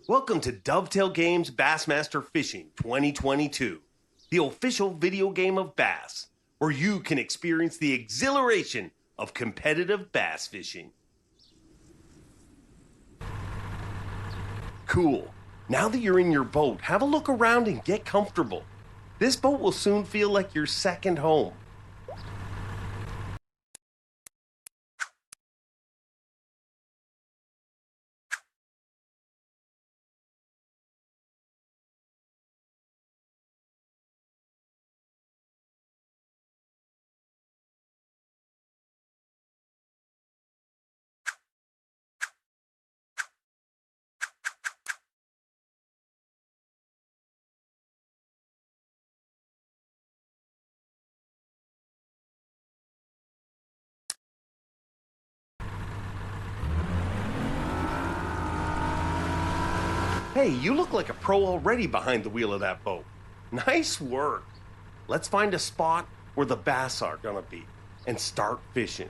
Welcome to Dovetail Games Bassmaster Fishing 2022, the official video game of bass, where you can experience the exhilaration of competitive bass fishing. Cool. Now that you're in your boat, have a look around and get comfortable. This boat will soon feel like your second home. Hey, you look like a pro already behind the wheel of that boat. Nice work. Let's find a spot where the bass are gonna be and start fishing.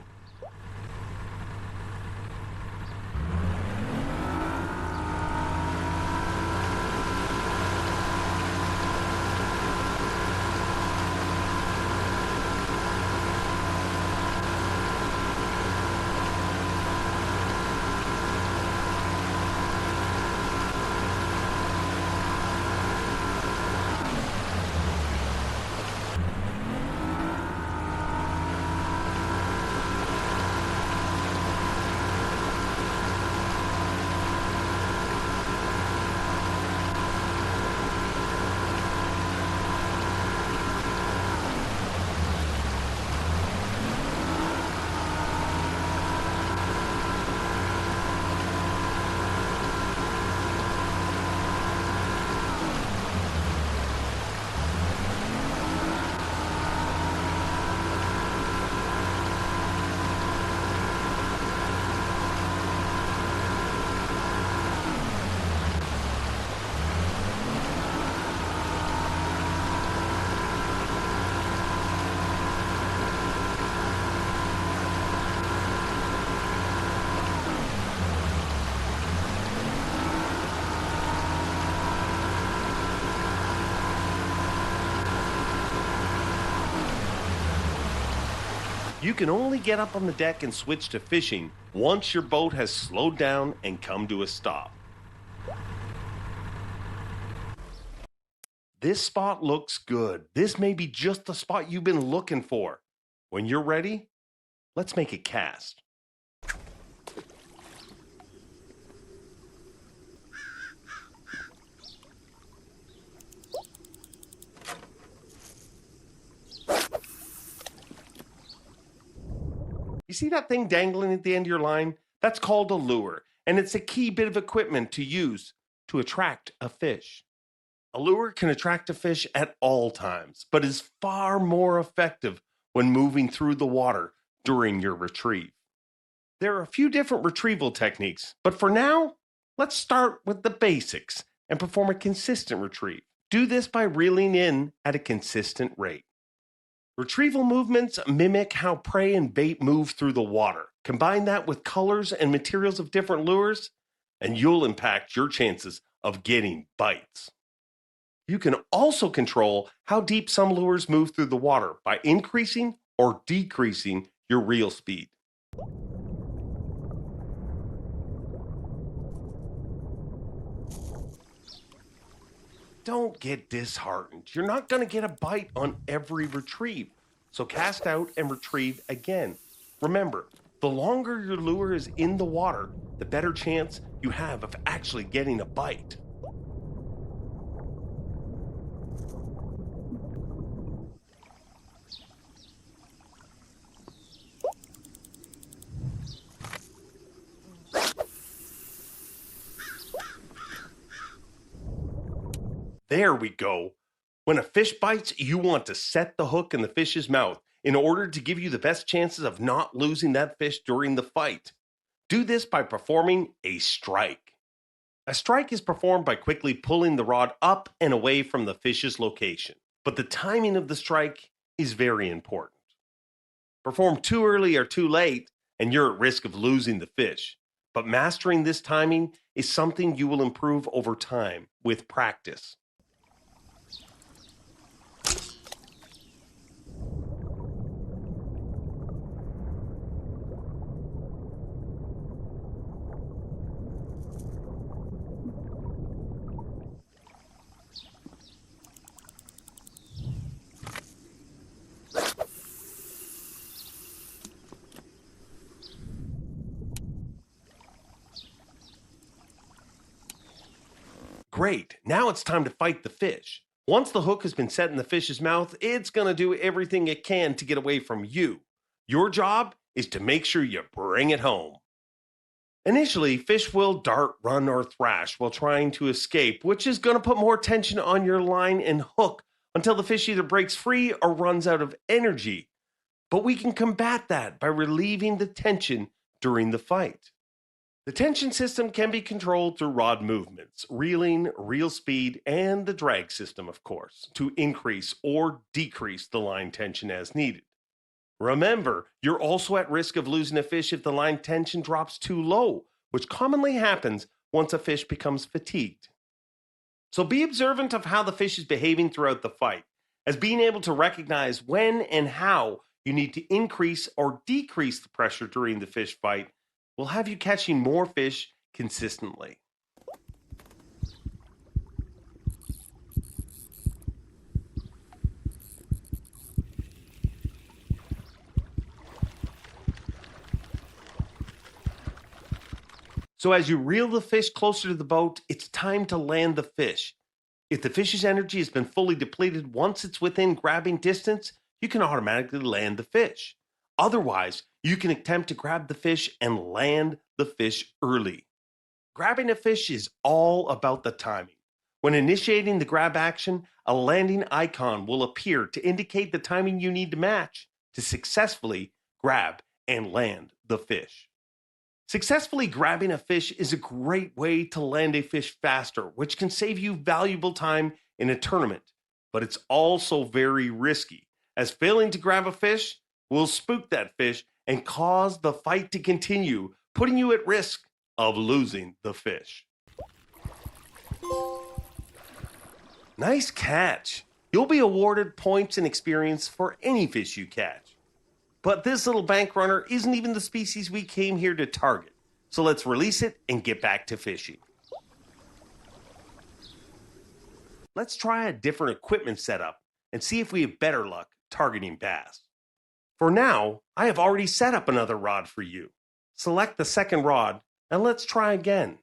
You can only get up on the deck and switch to fishing once your boat has slowed down and come to a stop. This spot looks good. This may be just the spot you've been looking for. When you're ready, let's make a cast. You see that thing dangling at the end of your line? That's called a lure, and it's a key bit of equipment to use to attract a fish. A lure can attract a fish at all times, but is far more effective when moving through the water during your retrieve. There are a few different retrieval techniques, but for now, let's start with the basics and perform a consistent retrieve. Do this by reeling in at a consistent rate. Retrieval movements mimic how prey and bait move through the water. Combine that with colors and materials of different lures, and you'll impact your chances of getting bites. You can also control how deep some lures move through the water by increasing or decreasing your reel speed. Don't get disheartened. You're not going to get a bite on every retrieve. So cast out and retrieve again. Remember, the longer your lure is in the water, the better chance you have of actually getting a bite. There we go. When a fish bites, you want to set the hook in the fish's mouth in order to give you the best chances of not losing that fish during the fight. Do this by performing a strike. A strike is performed by quickly pulling the rod up and away from the fish's location, but the timing of the strike is very important. Perform too early or too late, and you're at risk of losing the fish. but mastering this timing is something you will improve over time with practice. Great, now it's time to fight the fish. Once the hook has been set in the fish's mouth, it's going to do everything it can to get away from you. Your job is to make sure you bring it home. Initially, fish will dart, run, or thrash while trying to escape, which is going to put more tension on your line and hook until the fish either breaks free or runs out of energy. But we can combat that by relieving the tension during the fight. The tension system can be controlled through rod movements, reeling, reel speed, and the drag system, of course, to increase or decrease the line tension as needed. Remember, you're also at risk of losing a fish if the line tension drops too low, which commonly happens once a fish becomes fatigued. So be observant of how the fish is behaving throughout the fight, as being able to recognize when and how you need to increase or decrease the pressure during the fish fight will have you catching more fish consistently. So as you reel the fish closer to the boat, it's time to land the fish. If the fish's energy has been fully depleted once it's within grabbing distance, you can automatically land the fish. Otherwise, you can attempt to grab the fish and land the fish early. Grabbing a fish is all about the timing. When initiating the grab action, a landing icon will appear to indicate the timing you need to match to successfully grab and land the fish. Successfully grabbing a fish is a great way to land a fish faster, which can save you valuable time in a tournament. But it's also very risky, as failing to grab a fish will spook that fish and cause the fight to continue, putting you at risk of losing the fish. Nice catch. You'll be awarded points and experience for any fish you catch. But this little bank runner isn't even the species we came here to target. So let's release it and get back to fishing. Let's try a different equipment setup and see if we have better luck targeting bass. For now, I have already set up another rod for you. Select the second rod and let's try again.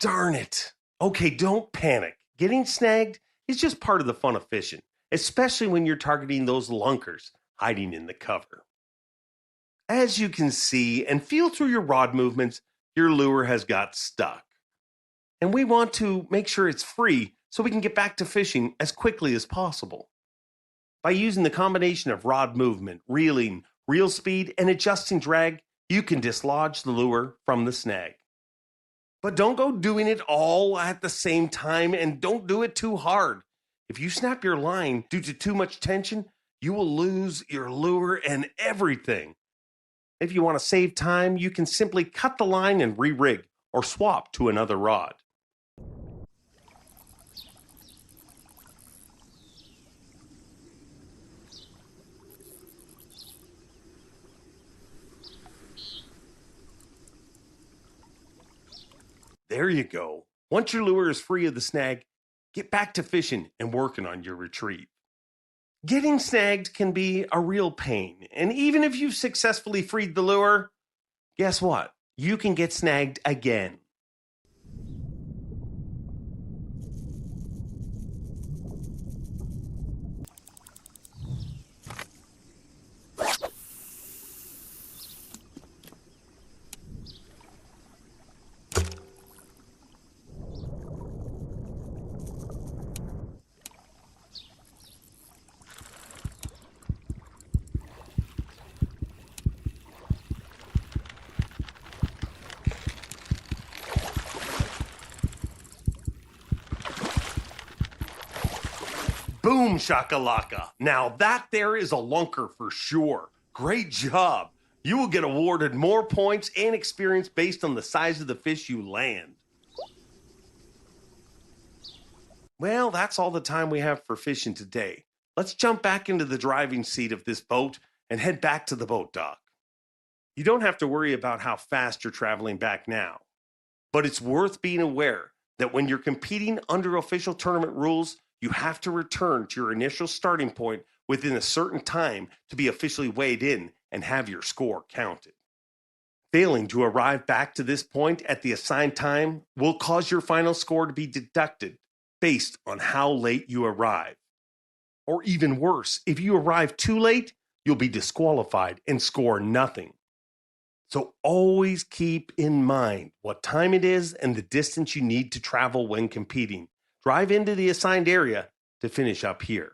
Darn it. Okay, don't panic. Getting snagged is just part of the fun of fishing, especially when you're targeting those lunkers hiding in the cover. As you can see and feel through your rod movements, your lure has got stuck. And we want to make sure it's free so we can get back to fishing as quickly as possible. By using the combination of rod movement, reeling, reel speed, and adjusting drag, you can dislodge the lure from the snag. But don't go doing it all at the same time and don't do it too hard. If you snap your line due to too much tension, you will lose your lure and everything. If you want to save time, you can simply cut the line and re-rig or swap to another rod. There you go. Once your lure is free of the snag, get back to fishing and working on your retrieve. Getting snagged can be a real pain, and even if you've successfully freed the lure, guess what? You can get snagged again. Boom shakalaka. Now that there is a lunker for sure. Great job. You will get awarded more points and experience based on the size of the fish you land. Well, that's all the time we have for fishing today. Let's jump back into the driving seat of this boat and head back to the boat dock. You don't have to worry about how fast you're traveling back now, but it's worth being aware that when you're competing under official tournament rules, you have to return to your initial starting point within a certain time to be officially weighed in and have your score counted. Failing to arrive back to this point at the assigned time will cause your final score to be deducted based on how late you arrive. Or even worse, if you arrive too late, you'll be disqualified and score nothing. So always keep in mind what time it is and the distance you need to travel when competing. Drive into the assigned area to finish up here.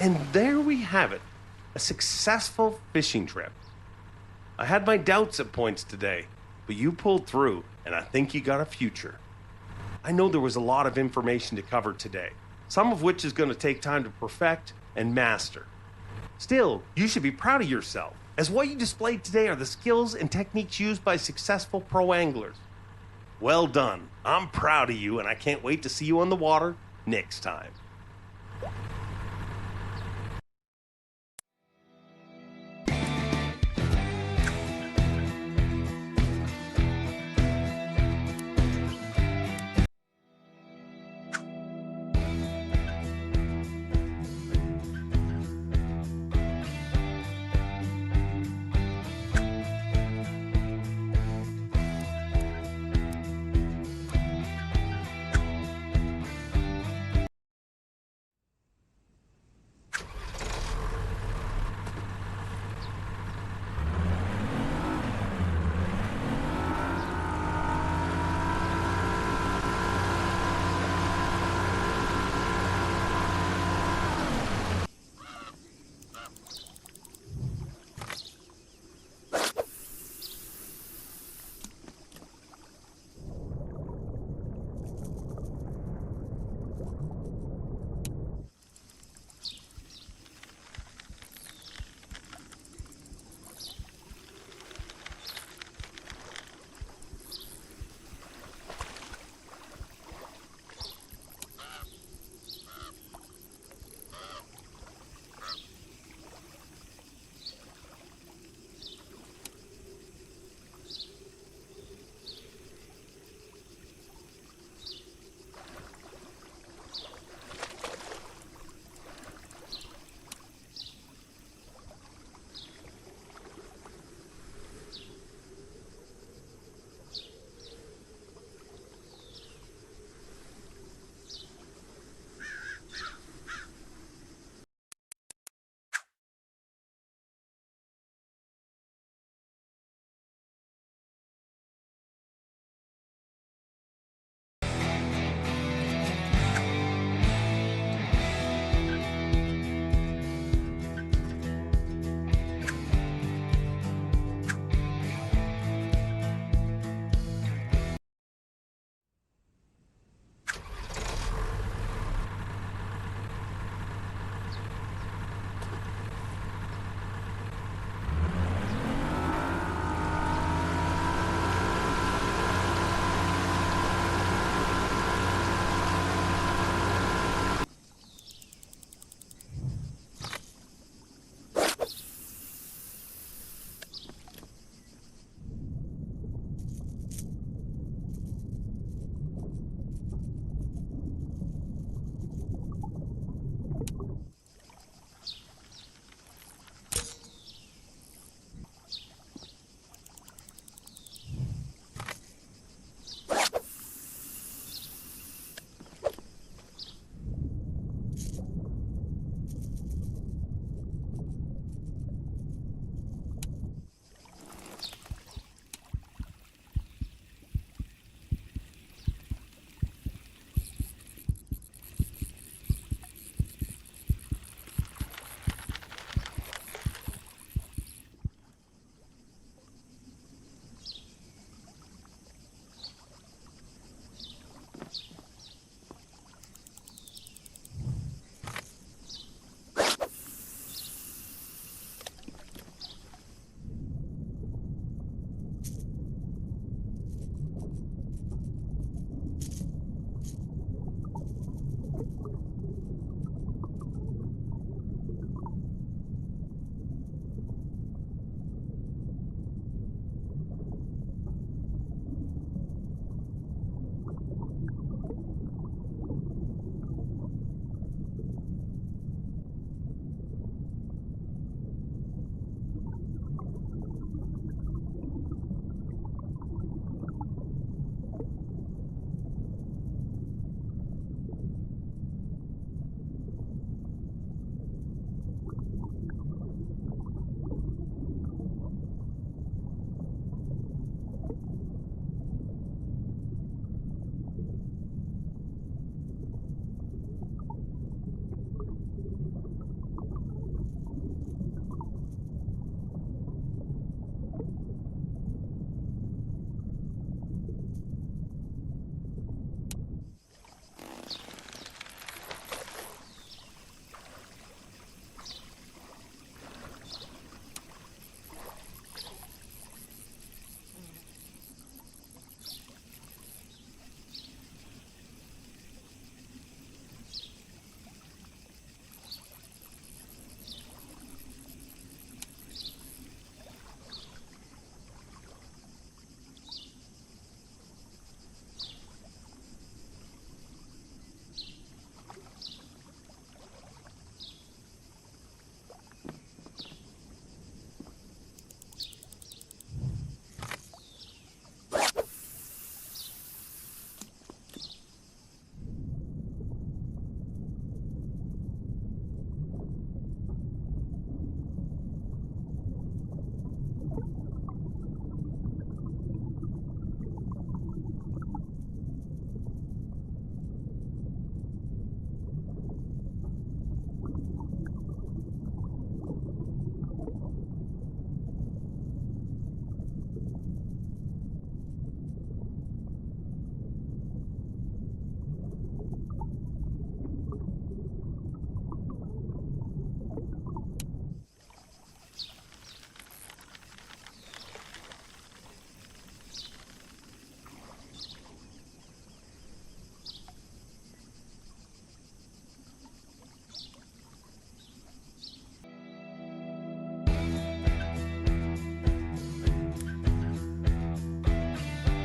And there we have it, a successful fishing trip. I had my doubts at points today, but you pulled through, and I think you got a future. I know there was a lot of information to cover today, some of which is going to take time to perfect and master. Still, you should be proud of yourself, as what you displayed today are the skills and techniques used by successful pro anglers. Well done. I'm proud of you, and I can't wait to see you on the water next time.